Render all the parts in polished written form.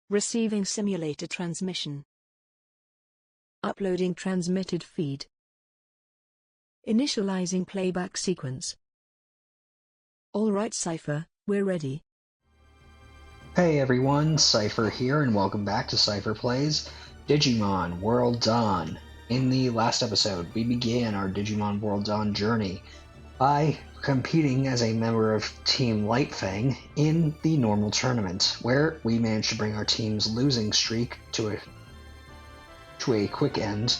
Receiving simulator transmission. Uploading transmitted feed. Initializing playback sequence. Alright Seipher, we're ready. Hey everyone, Seipher here, and welcome back to Seipher Plays Digimon World Dawn. In the last episode, we began our Digimon World Dawn journey by competing as a member of Team Light Fang in the normal tournament, where we managed to bring our team's losing streak to a quick end,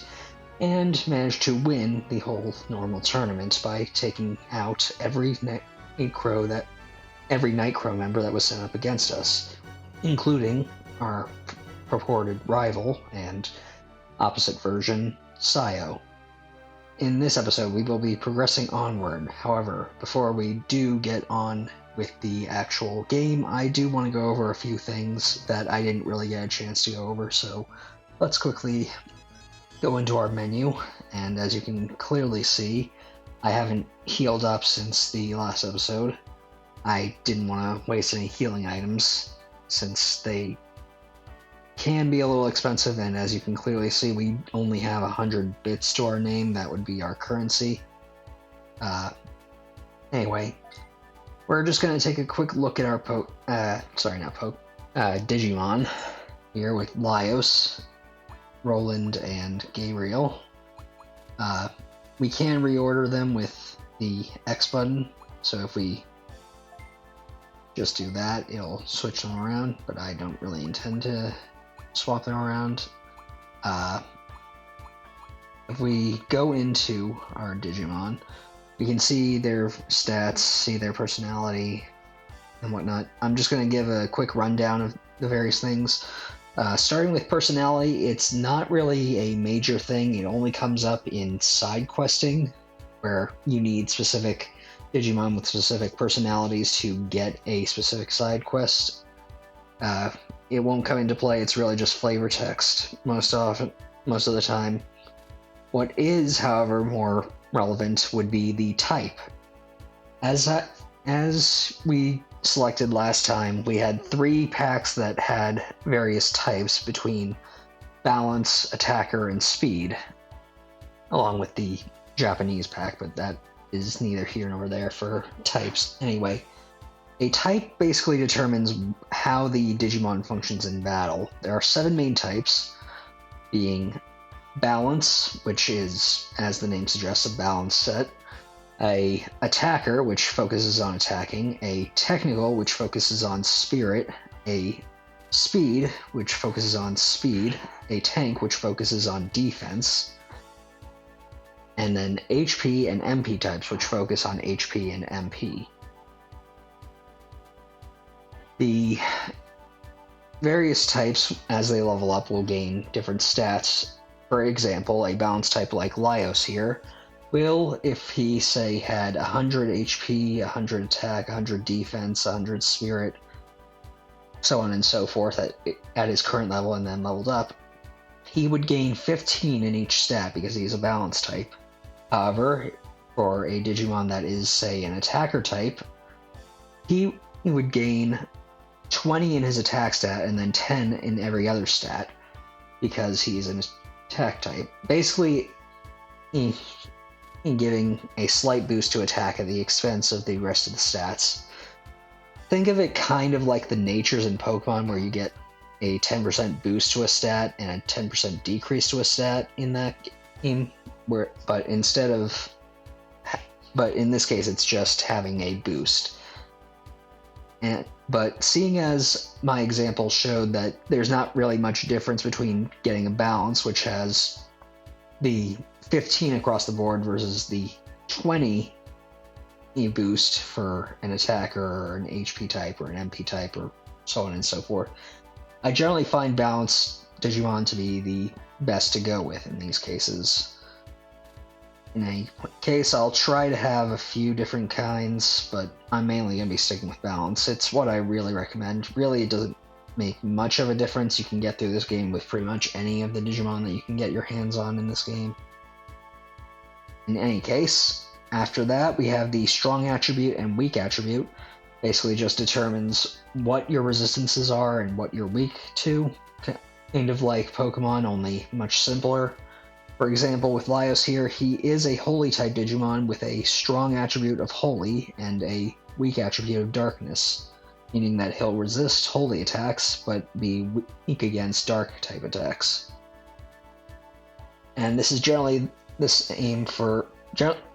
and managed to win the whole normal tournament by taking out every Nightcrow member that was sent up against us, including our purported rival and opposite version, Sayo. In this episode, we will be progressing onward. However, before we do get on with the actual game, I do want to go over a few things that I didn't really get a chance to go over, so let's quickly go into our menu. And as you can clearly see, I haven't healed up since the last episode. I didn't want to waste any healing items since they can be a little expensive, and as you can clearly see, we only have 100 bits to our name. That would be our currency. Anyway, we're just going to take a quick look at our Digimon here with Laios, Roland, and Gabriel. We can reorder them with the X button, so if we just do that, it'll switch them around, but I don't really intend to swap them around. If we go into our Digimon, we can see their stats, see their personality, and whatnot. I'm just going to give a quick rundown of the various things. Starting with personality, it's not really a major thing. It only comes up in side questing, where you need specific Digimon with specific personalities to get a specific side quest. It won't come into play. It's really just flavor text most of the time. What is, however, more relevant would be the type. As we selected last time, we had 3 packs that had various types between balance, attacker, and speed, along with the Japanese pack, but that is neither here nor there for types. Anyway, a type basically determines how the Digimon functions in battle. There are 7 main types, being balance, which is, as the name suggests, a balance set, a attacker, which focuses on attacking, a technical, which focuses on spirit, a speed, which focuses on speed, a tank, which focuses on defense, and then HP and MP types, which focus on HP and MP. The various types, as they level up, will gain different stats. For example, a balance type like Laios here will, if he, say, had 100 HP, 100 attack, 100 defense, 100 spirit, so on and so forth at his current level and then leveled up, he would gain 15 in each stat because he's a balance type. However, for a Digimon that is, say, an attacker type, he would gain 20 in his attack stat and then 10 in every other stat because he's an attack type. Basically, in giving a slight boost to attack at the expense of the rest of the stats. Think of it kind of like the natures in Pokemon, where you get a 10% boost to a stat and a 10% decrease to a stat in that game, but in this case it's just having a boost. But seeing as my example showed that there's not really much difference between getting a balance, which has the 15 across the board, versus the 20 boost for an attacker or an HP type or an MP type or so on and so forth, I generally find balanced Digimon to be the best to go with in these cases. In any case, I'll try to have a few different kinds, but I'm mainly going to be sticking with balance. It's what I really recommend. Really, it doesn't make much of a difference. You can get through this game with pretty much any of the Digimon that you can get your hands on in this game. In any case, after that, we have the strong attribute and weak attribute. Basically just determines what your resistances are and what you're weak to. Kind of like Pokemon, only much simpler. For example, with Laios here, he is a Holy type Digimon with a strong attribute of Holy and a weak attribute of Darkness, meaning that he'll resist Holy attacks but be weak against Dark type attacks. And this is generally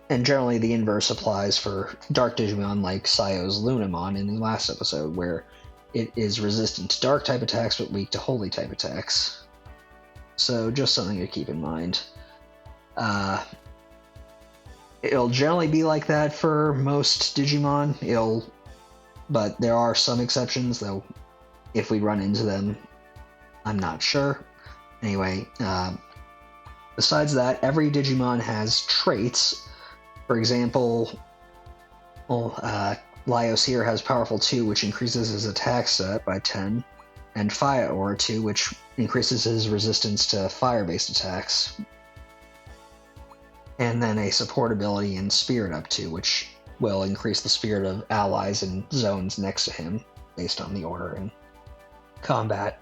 generally the inverse applies for Dark Digimon like Sayo's Lunamon in the last episode, where it is resistant to Dark type attacks but weak to Holy type attacks. So just something to keep in mind. It'll generally be like that for most Digimon. But there are some exceptions, though if we run into them, I'm not sure. Anyway, besides that, every Digimon has traits. For example, Laios here has Powerful 2, which increases his attack stat by 10, and Fire Aura 2, which increases his resistance to fire-based attacks. And then a support ability in Spirit Up 2, which will increase the spirit of allies and zones next to him, based on the order in combat.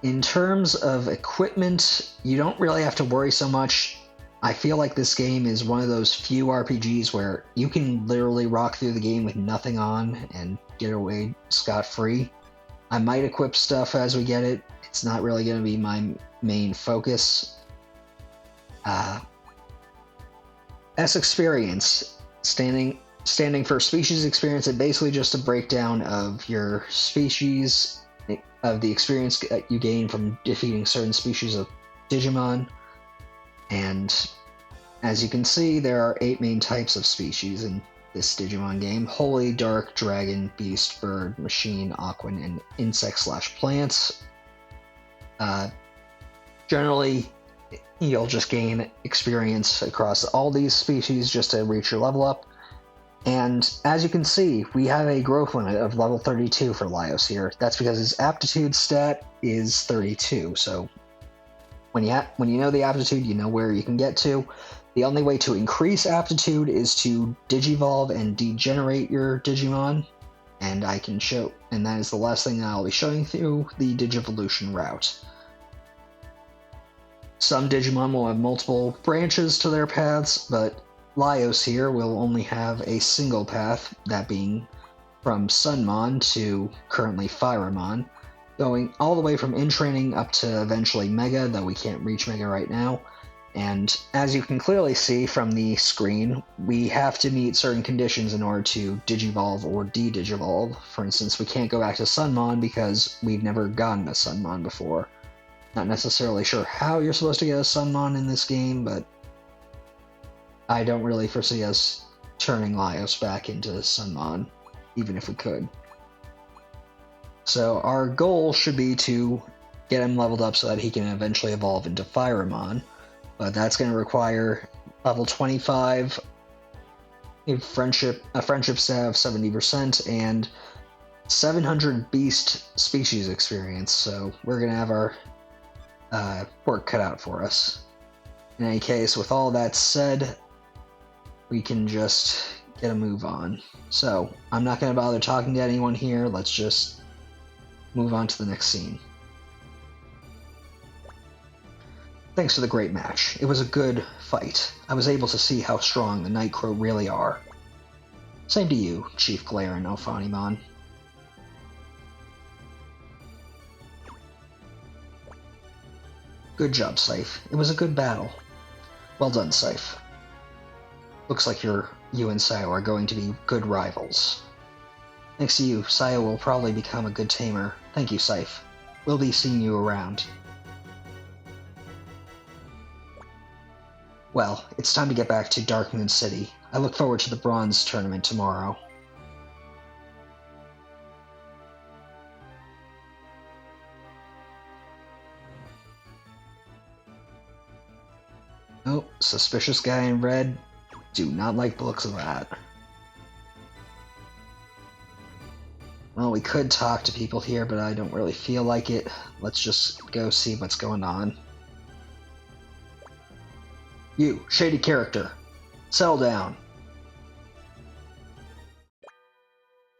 In terms of equipment, you don't really have to worry so much. I feel like this game is one of those few RPGs where you can literally rock through the game with nothing on and get away scot-free. I might equip stuff as we get it. It's not really going to be my main focus. As experience, standing for species experience, it's basically just a breakdown of your species, of the experience that you gain from defeating certain species of Digimon. And as you can see, there are 8 main types of species in this Digimon game: Holy, Dark, Dragon, Beast, Bird, Machine, Aquan, and Insect/Plants. Generally, you'll just gain experience across all these species just to reach your level up. And as you can see, we have a growth limit of level 32 for Laios here. That's because his aptitude stat is 32, so when you know the aptitude, you know where you can get to. The only way to increase aptitude is to Digivolve and degenerate your Digimon, and that is the last thing I'll be showing through the Digivolution route. Some Digimon will have multiple branches to their paths, but Laios here will only have a single path, that being from Sunmon to currently Firemon, going all the way from in-training up to eventually Mega, though we can't reach Mega right now. And as you can clearly see from the screen, we have to meet certain conditions in order to Digivolve or de-Digivolve. For instance, we can't go back to Sunmon because we've never gotten a Sunmon before. Not necessarily sure how you're supposed to get a Sunmon in this game, but I don't really foresee us turning Laios back into Sunmon, even if we could. So our goal should be to get him leveled up so that he can eventually evolve into Firemon, but that's going to require level 25, a friendship stat of 70%, and 700 beast species experience, so we're going to have our work cut out for us. In any case, with all that said, we can just get a move on. So, I'm not going to bother talking to anyone here, let's just move on to the next scene. Thanks for the great match. It was a good fight. I was able to see how strong the Night Crow really are. Same to you, Chief Glare and Ophanimon. Good job, Seipher. It was a good battle. Well done, Seipher. Looks like you and Sayo are going to be good rivals. Thanks to you, Sayo will probably become a good tamer. Thank you, Seipher. We'll be seeing you around. Well, it's time to get back to Dark Moon City. I look forward to the Bronze Tournament tomorrow. Oh, suspicious guy in red. Do not like the looks of that. Well, we could talk to people here, but I don't really feel like it. Let's just go see what's going on. You, shady character. Settle down.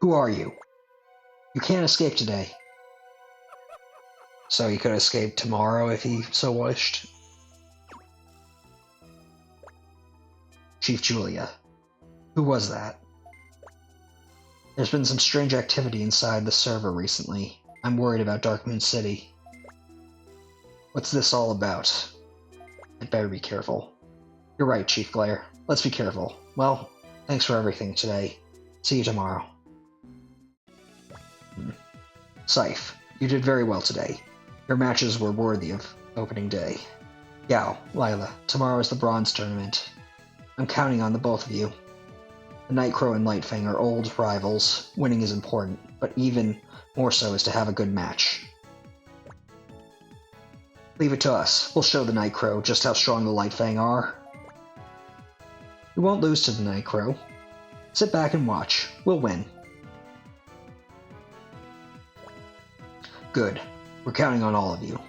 Who are you? You can't escape today. So he could escape tomorrow if he so wished. Chief Julia. Who was that? There's been some strange activity inside the server recently. I'm worried about Dark Moon City. What's this all about? I'd better be careful. You're right, Chief Glare. Let's be careful. Well, thanks for everything today. See you tomorrow. Seipher, you did very well today. Your matches were worthy of opening day. Yao, Lila, tomorrow is the bronze tournament. I'm counting on the both of you. The Nightcrow and Light Fang are old rivals. Winning is important, but even more so is to have a good match. Leave it to us. We'll show the Nightcrow just how strong the Light Fang are. We won't lose to the Nightcrow. Sit back and watch. We'll win. Good. We're counting on all of you.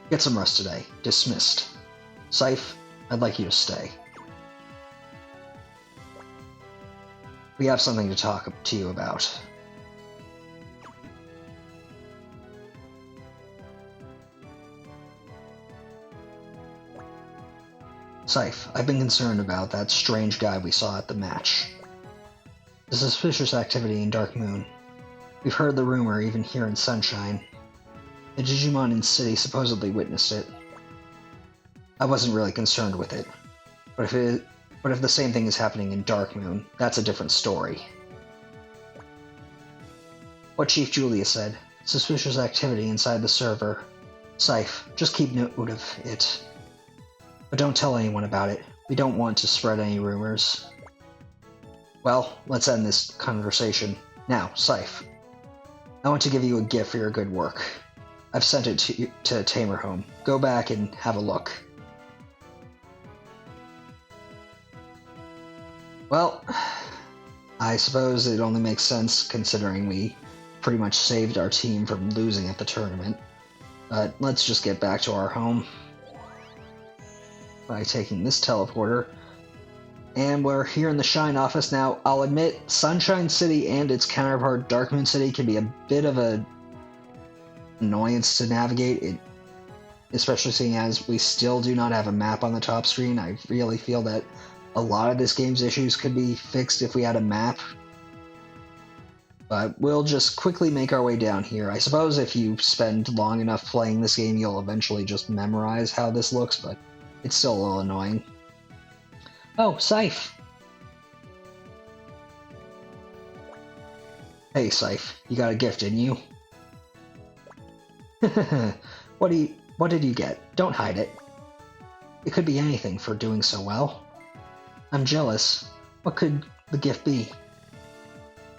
Get some rest today. Dismissed. Seipher, I'd like you to stay. We have something to talk to you about. Seipher, I've been concerned about that strange guy we saw at the match. The suspicious activity in Dark Moon. We've heard the rumor even here in Sunshine. The Digimon in City supposedly witnessed it. I wasn't really concerned with it. But if the same thing is happening in Dark Moon, that's a different story. What Chief Julia said. Suspicious activity inside the server. Seipher, just keep note of it. But don't tell anyone about it. We don't want to spread any rumors. Well, let's end this conversation. Now, Seipher. I want to give you a gift for your good work. I've sent it to Tamer Home. Go back and have a look. Well, I suppose it only makes sense considering we pretty much saved our team from losing at the tournament. But let's just get back to our home by taking this teleporter. And we're here in the Shine office now. I'll admit, Sunshine City and its counterpart Dark Moon City can be a bit of a annoyance to navigate, especially seeing as we still do not have a map on the top screen. I really feel that a lot of this game's issues could be fixed if we had a map. But we'll just quickly make our way down here. I suppose if you spend long enough playing this game, you'll eventually just memorize how this looks, but it's still a little annoying. Oh, Seipher! Hey, Seipher, you got a gift, didn't you? What did you get? Don't hide it. It could be anything for doing so well. I'm jealous. What could the gift be?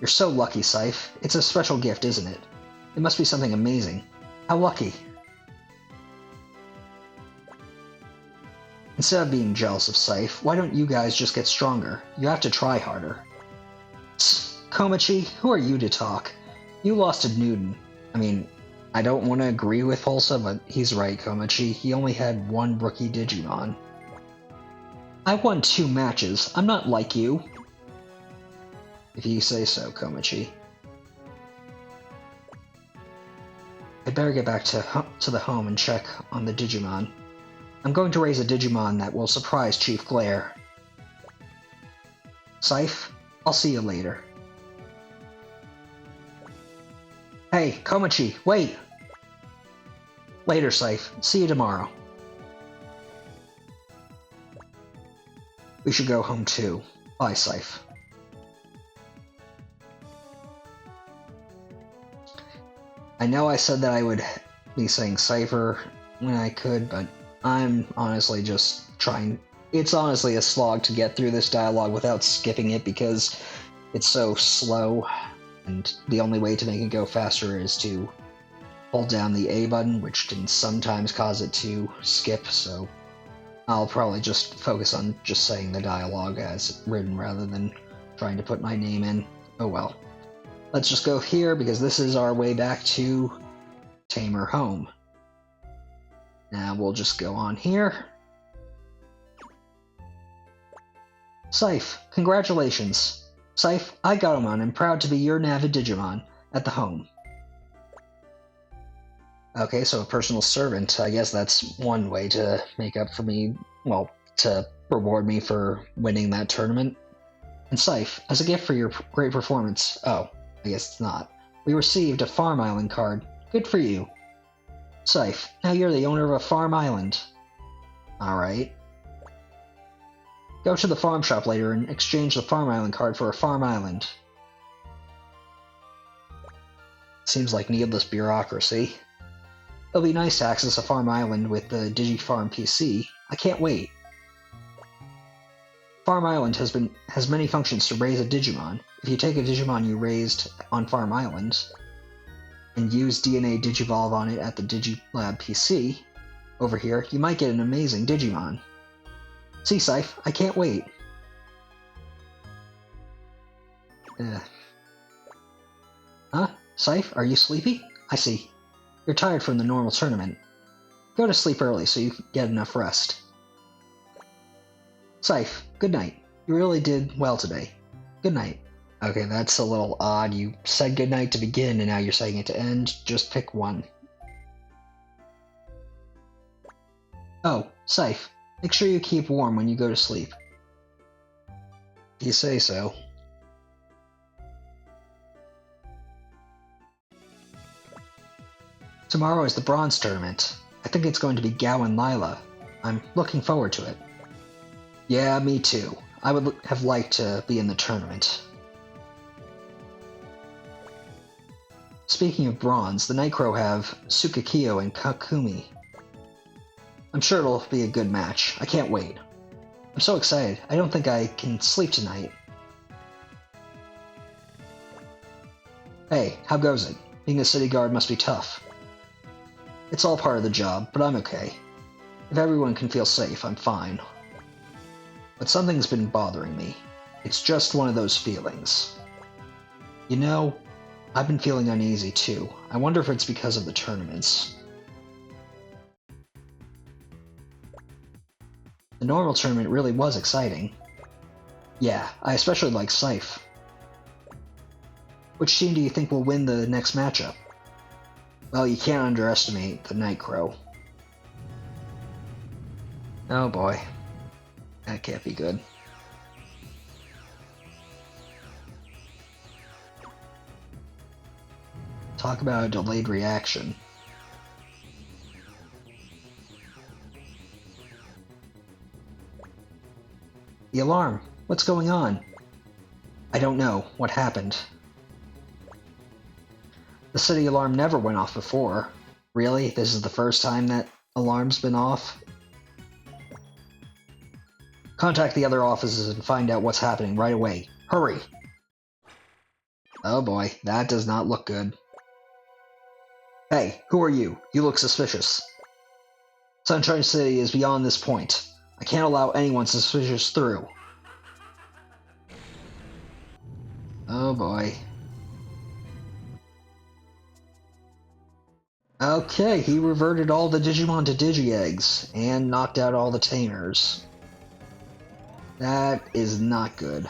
You're so lucky, Seipher. It's a special gift, isn't it? It must be something amazing. How lucky. Instead of being jealous of Seipher, why don't you guys just get stronger? You have to try harder. Tsk, Komachi, who are you to talk? You lost to Newton. I mean, I don't want to agree with Pulsa, but he's right, Komachi. He only had one rookie Digimon. I won 2 matches. I'm not like you. If you say so, Komachi. I'd better get back to the home and check on the Digimon. I'm going to raise a Digimon that will surprise Chief Glare. Seipher, I'll see you later. Hey, Komachi, wait! Later, Seipher. See you tomorrow. We should go home too. Bye, Seipher. I know I said that I would be saying Seipher when I could, but I'm honestly just trying. It's honestly a slog to get through this dialogue without skipping it because it's so slow, and the only way to make it go faster is to hold down the A button, which can sometimes cause it to skip, so I'll probably just focus on just saying the dialogue as written rather than trying to put my name in. Oh well. Let's just go here because this is our way back to Tamer Home. Now we'll just go on here. Seipher, congratulations. Seipher, I Gatomon am proud to be your Navid Digimon at the home. Okay, so a personal servant. I guess that's one way to make up for me, well, to reward me for winning that tournament. And Seipher, as a gift for your great performance. Oh, I guess it's not. We received a Farm Island card. Good for you. Seipher, now you're the owner of a farm island. Alright. Go to the farm shop later and exchange the Farm Island card for a farm island. Seems like needless bureaucracy. It'll be nice to access a farm island with the DigiFarm PC. I can't wait. Farm Island has many functions to raise a Digimon. If you take a Digimon you raised on Farm Island and use DNA Digivolve on it at the Digilab PC over here, you might get an amazing Digimon. See, Seipher, I can't wait. Huh? Seipher, are you sleepy? I see. You're tired from the normal tournament. Go to sleep early so you can get enough rest. Seipher, good night. You really did well today. Good night. Okay, that's a little odd. You said good night to begin and now you're saying it to end. Just pick one. Oh, Seipher, make sure you keep warm when you go to sleep. You say so. Tomorrow is the bronze tournament. I think it's going to be Gao and Lila. I'm looking forward to it. Yeah, me too. I would have liked to be in the tournament. Speaking of bronze, the Nightcrow have Tsukikyo and Kakumi. I'm sure it'll be a good match. I can't wait. I'm so excited. I don't think I can sleep tonight. Hey, how goes it? Being a city guard must be tough. It's all part of the job, but I'm okay. If everyone can feel safe, I'm fine. But something's been bothering me. It's just one of those feelings. You know, I've been feeling uneasy too. I wonder if it's because of the tournaments. The normal tournament really was exciting. Yeah, I especially like Seipher. Which team do you think will win the next matchup? Well, you can't underestimate the Nightcrow. Oh boy. That can't be good. Talk about a delayed reaction. The alarm! What's going on? I don't know. What happened? The city alarm never went off before. Really? This is the first time that alarm's been off? Contact the other offices and find out what's happening right away. Hurry! Oh boy, that does not look good. Hey, who are you? You look suspicious. Sunshine City is beyond this point. I can't allow anyone suspicious through. Oh boy. Okay, he reverted all the Digimon to Digi-Eggs, and knocked out all the Tamers. That is not good.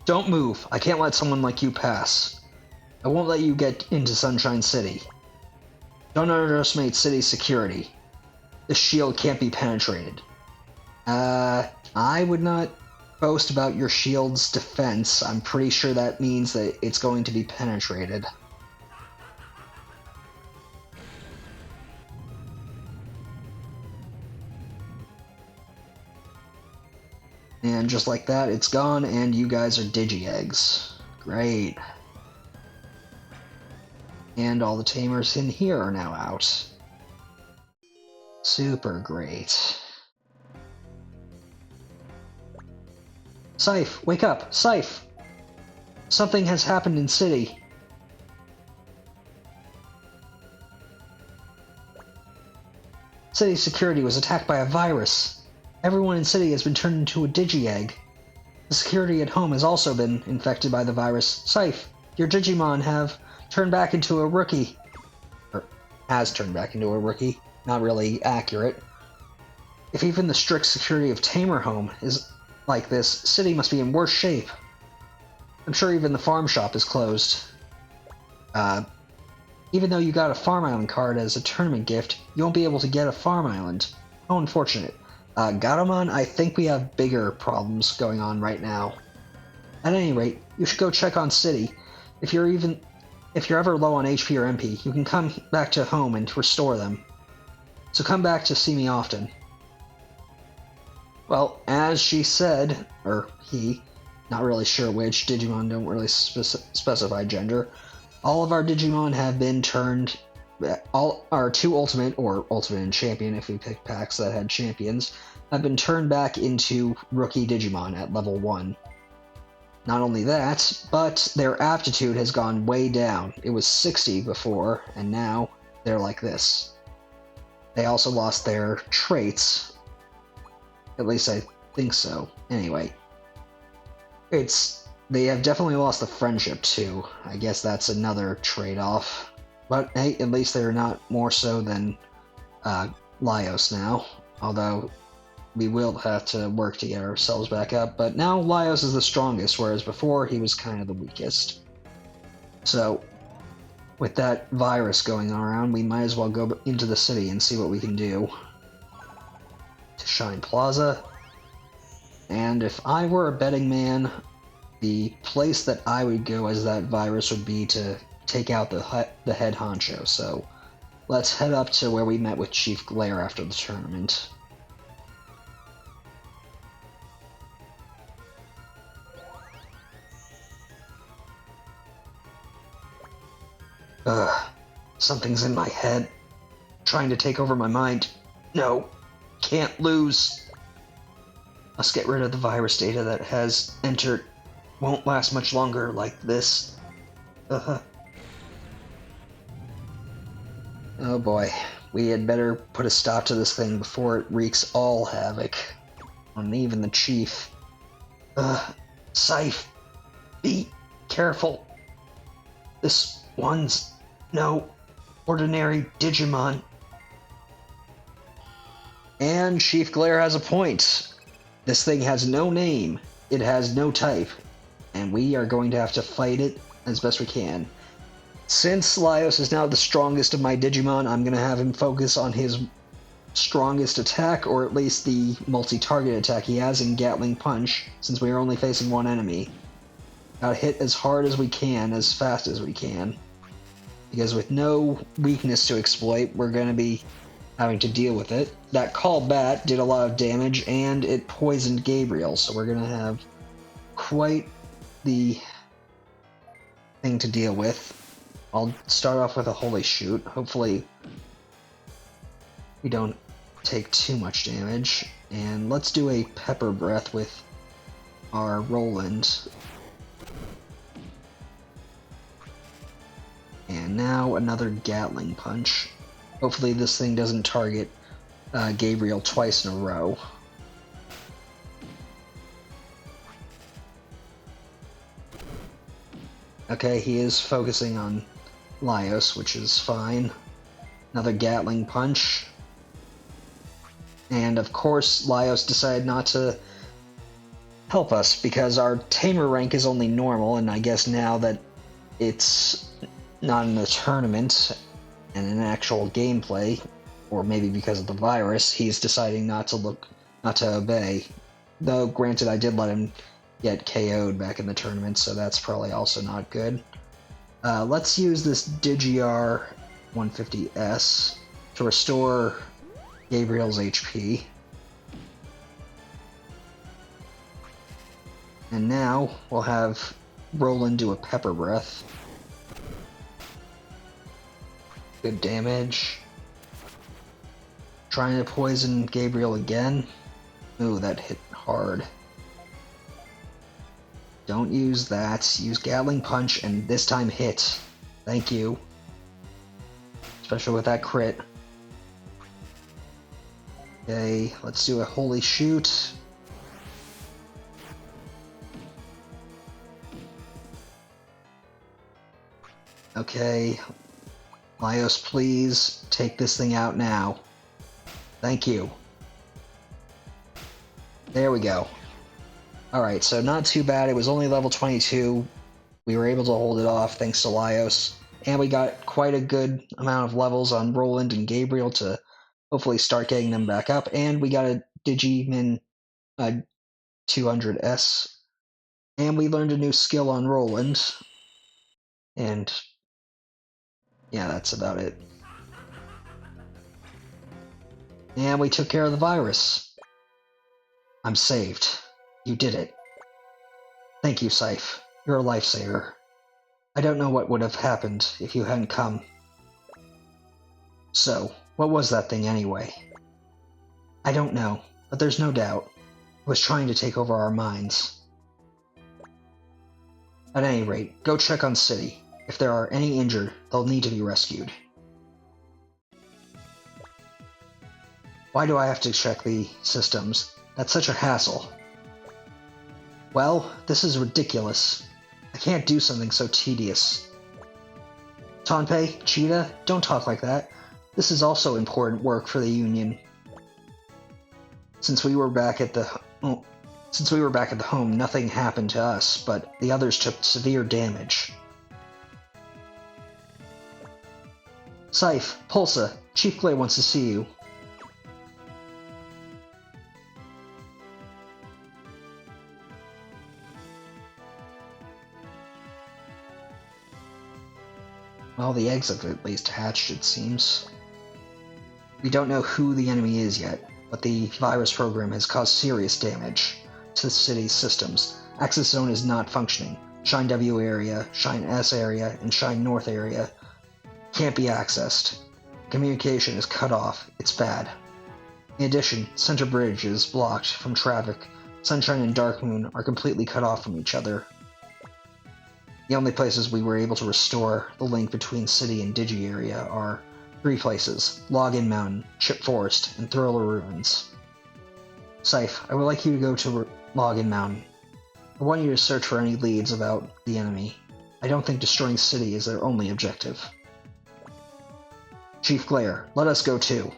Don't move. I can't let someone like you pass. I won't let you get into Sunshine City. Don't underestimate city security. This shield can't be penetrated. I would not boast about your shield's defense. I'm pretty sure that means that it's going to be penetrated. And just like that, it's gone, and you guys are Digi-Eggs. Great. And all the Tamers in here are now out. Super great. Seipher, wake up! Seipher! Something has happened in city. City security was attacked by a virus. Everyone in city has been turned into a Digi-Egg. The security at home has also been infected by the virus. Seipher, your Digimon have turned back into a rookie. Or has turned back into a rookie. not really accurate. If even the strict security of Tamer Home is like this, city must be in worse shape. I'm sure even the farm shop is closed. Even though you got a Farm Island card as a tournament gift, you won't be able to get a Farm Island. How unfortunate. Gatomon, I think we have bigger problems going on right now. At any rate, you should go check on City. If you're ever low on HP or MP, you can come back to home and restore them. So come back to see me often. Well, as she said, or he, not really sure which, Digimon don't really specify gender, all of our Digimon have been turned, all our 2 Ultimate, or Ultimate and Champion if we pick packs that had champions, have been turned back into Rookie Digimon at level 1. Not only that, but their aptitude has gone way down. It was 60 before, and now they're like this. They also lost their traits. At least I think so. Anyway. They have definitely lost the friendship too. I guess that's another trade-off. But hey, at least they're not more so than Laios now. Although we will have to work to get ourselves back up. But now Laios is the strongest, whereas before he was kind of the weakest. So, with that virus going around, we might as well go into the city and see what we can do. To Shine Plaza. And if I were a betting man, the place that I would go as that virus would be to take out the head honcho. So let's head up to where we met with Chief Glare after the tournament. Something's in my head, trying to take over my mind. No, can't lose. Let's get rid of the virus data that has entered. Won't last much longer like this. Oh boy, we had better put a stop to this thing before it wreaks all havoc on even the chief. Seipher, be careful. This one's no ordinary Digimon. And Chief Glare has a point. This thing has no name, it has no type, and we are going to have to fight it as best we can. Since Laios is now the strongest of my Digimon, I'm going to have him focus on his strongest attack, or at least the multi-target attack he has in Gatling Punch, since we are only facing one enemy. Gotta hit as hard as we can, as fast as we can. Because with no weakness to exploit, we're going to be having to deal with it. That Call Bat did a lot of damage, and it poisoned Gabriel, so we're going to have quite the thing to deal with. I'll start off with a Holy Shoot. Hopefully we don't take too much damage. And let's do a Pepper Breath with our Roland. And now another Gatling Punch. Hopefully this thing doesn't target Gabriel twice in a row. Okay, he is focusing on Laios, which is fine. Another Gatling Punch. And of course, Laios decided not to help us because our Tamer rank is only normal, and I guess now that it's not in a tournament and in actual gameplay, or maybe because of the virus, he's deciding not to obey. Though, granted, I did let him get KO'd back in the tournament, so that's probably also not good. Let's use this DigiR 150S to restore Gabriel's HP. And now we'll have Roland do a Pepper Breath. Good damage. Trying to poison Gabriel again. Ooh, that hit hard. Don't use that. Use Gatling Punch and this time hit. Thank you. Especially with that crit. Okay, let's do a Holy Shoot. Okay. Laios, please take this thing out now. Thank you. There we go. Alright, so not too bad. It was only level 22. We were able to hold it off thanks to Laios. And we got quite a good amount of levels on Roland and Gabriel to hopefully start getting them back up. And we got a Digimon 200S. And we learned a new skill on Roland. And yeah, that's about it. And we took care of the virus. I'm saved. You did it. Thank you, Seipher. You're a lifesaver. I don't know what would have happened if you hadn't come. So, what was that thing anyway? I don't know, but there's no doubt. It was trying to take over our minds. At any rate, go check on City. If there are any injured, they'll need to be rescued. Why do I have to check the systems? That's such a hassle. Well, this is ridiculous. I can't do something so tedious. Tanpei, Cheetah, don't talk like that. This is also important work for the Union. Since we were back at the home, nothing happened to us, but the others took severe damage. Seipher, Pulsa, Chief Glare wants to see you. Well, the eggs have at least hatched, it seems. We don't know who the enemy is yet, but the virus program has caused serious damage to the city's systems. Access Zone is not functioning. Shine W area, Shine S area, and Shine North area can't be accessed. Communication is cut off. It's bad. In addition, Center Bridge is blocked from traffic. Sunshine and Dark Moon are completely cut off from each other. The only places we were able to restore the link between City and Digi area are 3 places: Login Mountain, Chip Forest, and Thriller Ruins. Seipher, I would like you to go to Login Mountain. I want you to search for any leads about the enemy. I don't think destroying City is their only objective. Chief Glare, let us go too.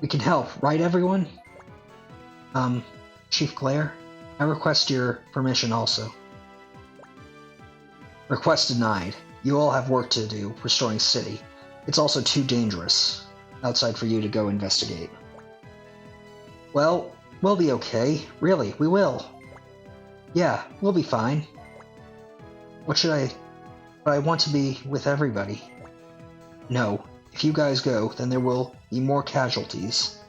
We can help, right everyone? Chief Glare, I request your permission also. Request denied. You all have work to do restoring City. It's also too dangerous outside for you to go investigate. Well, we'll be okay. Really, we will. Yeah, we'll be fine. But I want to be with everybody. No, if you guys go, then there will be more casualties.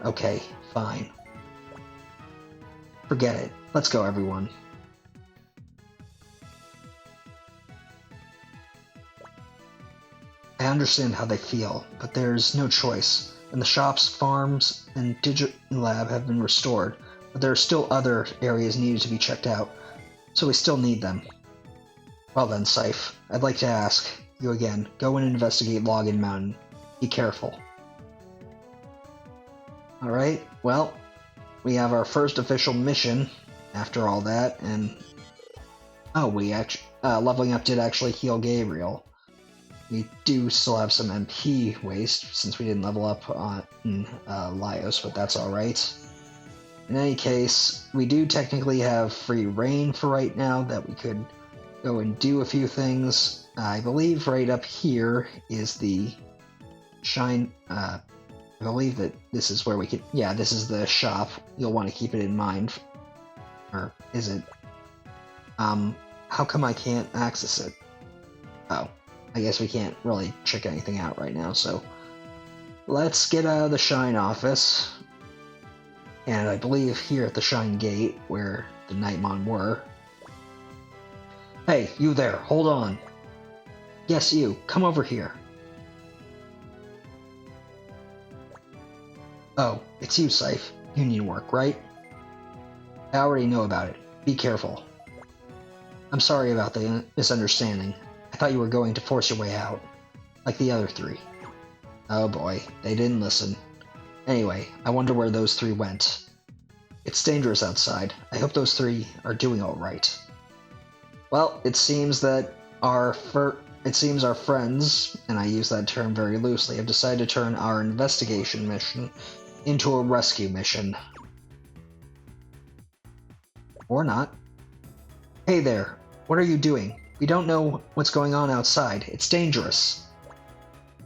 Okay, fine. Forget it. Let's go, everyone. I understand how they feel, but there's no choice. And the shops, farms, and Digilab have been restored, but there are still other areas needed to be checked out, so we still need them. Well then, Seipher, I'd like to ask you again, go and investigate Login Mountain. Be careful. Alright, well, we have our first official mission after all that, and leveling up did actually heal Gabriel. We do still have some MP waste since we didn't level up on Laios, but that's alright. In any case, we do technically have free reign for right now that we could go and do a few things. I believe right up here is the Shine. I believe that this is where we can. Yeah, this is the shop. You'll want to keep it in mind. Or is it? How come I can't access it? Oh, I guess we can't really check anything out right now, so let's get out of the Shine office. And I believe here at the Shine Gate, where the Nightmon were. Hey, you there, hold on. Yes, you, come over here. Oh, it's you, Seipher. Union work, right? I already know about it. Be careful. I'm sorry about the misunderstanding. I thought you were going to force your way out, like the other 3. Oh boy, they didn't listen. Anyway, I wonder where those 3 went. It's dangerous outside. I hope those 3 are doing alright. Well, it seems that It seems our friends, and I use that term very loosely, have decided to turn our investigation mission into a rescue mission. Or not. Hey there, what are you doing? We don't know what's going on outside. It's dangerous.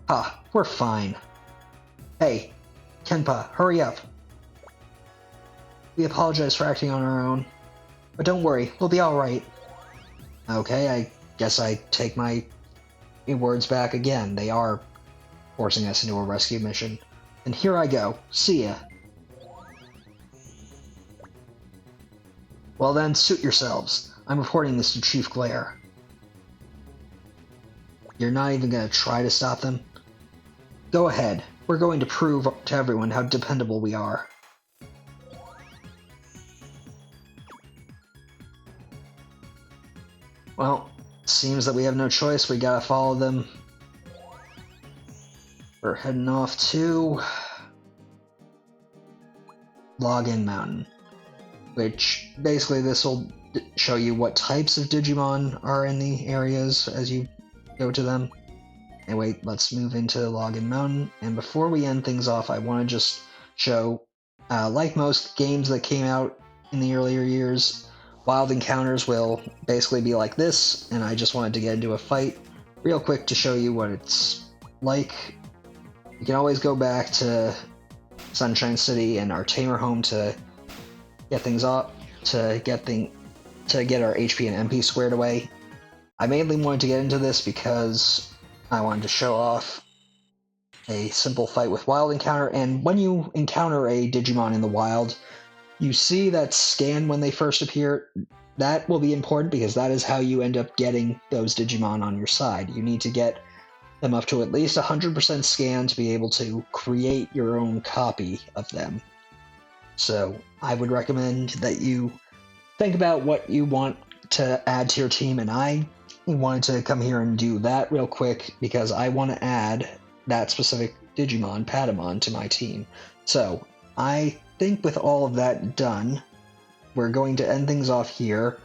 Ha, we're fine. Hey, Kenpa, hurry up. We apologize for acting on our own. But don't worry, we'll be alright. Okay, I guess I take my words back again. They are forcing us into a rescue mission. And here I go. See ya. Well then, suit yourselves. I'm reporting this to Chief Glare. You're not even gonna try to stop them? Go ahead. We're going to prove to everyone how dependable we are. Well, seems that we have no choice. We gotta follow them. We're heading off to Login Mountain, which basically this will show you what types of Digimon are in the areas as you go to them. Anyway, let's move into Login Mountain, and before we end things off, I want to just show, like most games that came out in the earlier years, Wild Encounters will basically be like this, and I just wanted to get into a fight real quick to show you what it's like. You can always go back to Sunshine City and our Tamer home to get things up, to get our HP and MP squared away. I mainly wanted to get into this because I wanted to show off a simple fight with Wild Encounter, and when you encounter a Digimon in the wild, you see that scan when they first appear. That will be important because that is how you end up getting those Digimon on your side. You need to get them up to at least 100% scan to be able to create your own copy of them. So I would recommend that you think about what you want to add to your team, and I wanted to come here and do that real quick because I want to add that specific Digimon, Patamon, to my team. So I think with all of that done, we're going to end things off here.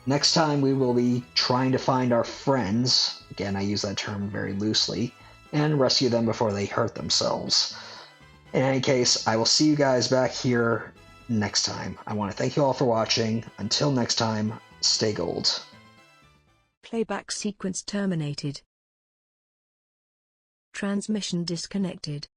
Next time we will be trying to find our friends, again I use that term very loosely, and rescue them before they hurt themselves. In any case, I will see you guys back here next time. I want to thank you all for watching. Until next time, stay gold. Playback sequence terminated. Transmission disconnected.